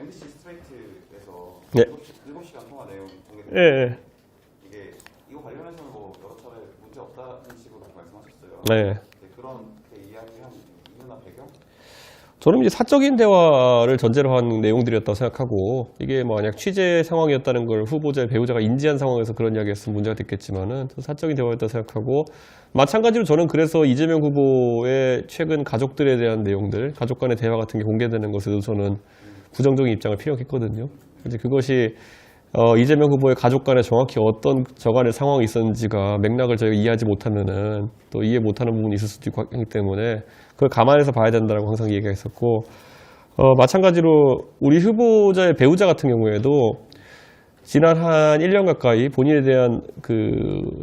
MBC 스트레이트에서 네. 7시간 통화 내용 공개됐는데 예. 이게 이거 관련해서는 뭐 여러 차례 문제 없다는 식으로 말씀하셨어요. 네. 네, 그런 이야기한 이유나 배경? 저는 이제 사적인 대화를 전제로 한 내용들이었다고 생각하고 이게 만약 취재 상황이었다는 걸 후보자의 배우자가 인지한 상황에서 그런 이야기였으면 문제가 됐겠지만은 사적인 대화였다고 생각하고 마찬가지로 저는 그래서 이재명 후보의 최근 가족들에 대한 내용들, 가족 간의 대화 같은 게 공개되는 것에도 저는 부정적인 입장을 피력했거든요. 이제 그것이 이재명 후보의 가족 간에 정확히 어떤 저간의 상황이 있었는지가 맥락을 저희가 이해하지 못하면은 또 이해 못하는 부분이 있을 수도 있기 때문에 그걸 감안해서 봐야 된다고 항상 얘기했었고 마찬가지로 우리 후보자의 배우자 같은 경우에도 지난 한 1년 가까이 본인에 대한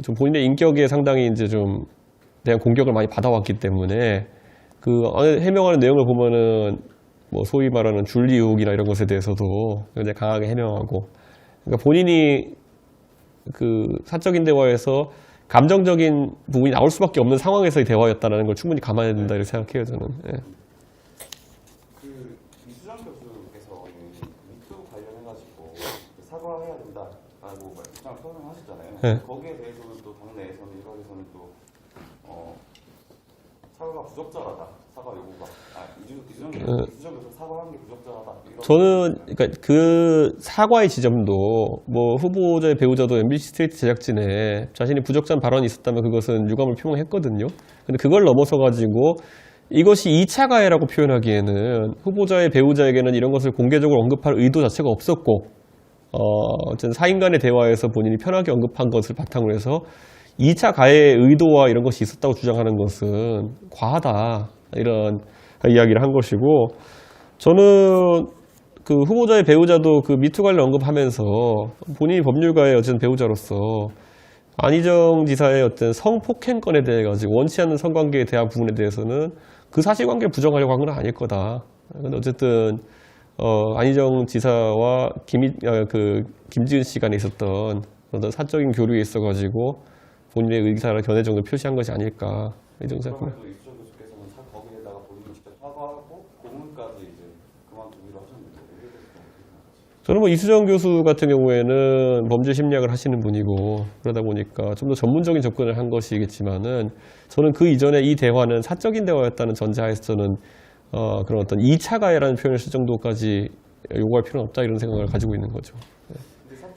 좀 본인의 인격에 상당히 이제 좀 대한 공격을 많이 받아왔기 때문에 해명하는 내용을 보면은 뭐 소위 말하는 줄리 의혹이나 이런 것에 대해서도 굉장히 강하게 해명하고 그러니까 본인이 사적인 대화에서 감정적인 부분이 나올 수밖에 없는 상황에서의 대화였다는 걸 충분히 감안해야 된다 이렇게 생각해요 저는. 예. 이수정 교수께서 미투 관련해가지고 사과해야 된다라고 입장을 표명하셨잖아요. 네. 거기에 대해서는 또 당내에서는 일각에서는 또 사과가 부적절하다. 사과 요구가 이수정 교수 사과한 게 부적절하다. 저는 그러니까 그 사과의 지점도 뭐 후보자의 배우자도 MBC 스트레이트 제작진에 자신이 부적절한 발언이 있었다면 그것은 유감을 표명했거든요. 근데 그걸 넘어서 가지고 이것이 2차 가해라고 표현하기에는 후보자의 배우자에게는 이런 것을 공개적으로 언급할 의도 자체가 없었고 어쨌든 사인 간의 대화에서 본인이 편하게 언급한 것을 바탕으로 해서 2차 가해의 의도와 이런 것이 있었다고 주장하는 것은 과하다 이런 이야기를 한 것이고 저는 그 후보자의 배우자도 그 미투 관련 언급하면서 본인이 법률가의 어쨌든 배우자로서 안희정 지사의 어떤 성폭행건에 대해 가지고 원치 않는 성관계에 대한 부분에 대해서는 그 사실관계를 부정하려고 한 건 아닐 거다. 근데 어쨌든 안희정 지사와 김지은 씨 간에 있었던 어떤 사적인 교류에 있어 가지고 본인의 의사를 견해 정도 표시한 것이 아닐까 이 정도 생각합니다. 그럼에도 이수정 교수께서는 거기에다가 본인이 직접 사과하고 고문까지 이제 그만두기로 하셨는데 저는 뭐 이수정 교수 같은 경우에는 범죄 심리학을 하시는 분이고 그러다 보니까 좀 더 전문적인 접근을 한 것이겠지만은 저는 그 이전에 이 대화는 사적인 대화였다는 전제하에서 저는 그런 어떤 2차 가해라는 표현을 쓸 정도까지 요구할 필요는 없다 이런 생각을 가지고 있는 거죠.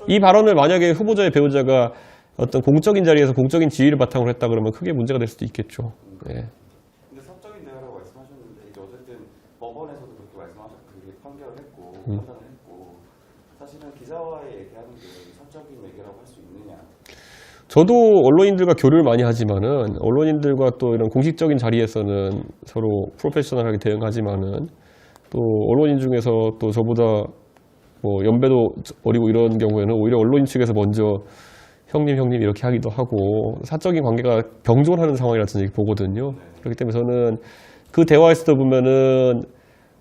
이 발언을 만약에 후보자의 배우자가 어떤 공적인 자리에서 공적인 지위를 바탕으로 했다 그러면 크게 문제가 될 수도 있겠죠. 네. 근데 사적인 대화라고 말씀하셨는데 이제 어쨌든 법원에서도 그렇게 그렇게 판결을 했고 판단을 했고 사실은 기자와의 얘기하는 게 사적인 얘기라고 할 수 있느냐? 저도 언론인들과 교류를 많이 하지만은 언론인들과 또 이런 공식적인 자리에서는 서로 프로페셔널하게 대응하지만은 또 언론인 중에서 또 저보다 뭐 연배도 어리고 이런 경우에는 오히려 언론인 측에서 먼저 형님 이렇게 하기도 하고 사적인 관계가 병존하는 상황이라는 얘기 보거든요. 그렇기 때문에 저는 그 대화에서도 보면은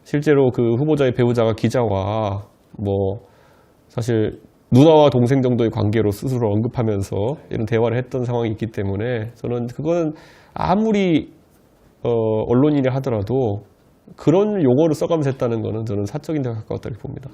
실제로 그 후보자의 배우자가 기자와 뭐 사실 누나와 동생 정도의 관계로 스스로 언급하면서 이런 대화를 했던 상황이 있기 때문에 저는 그거는 아무리 언론인이 하더라도 그런 용어를 써가면서 했다는 거는 저는 사적인 대화가 가까웠다고 봅니다.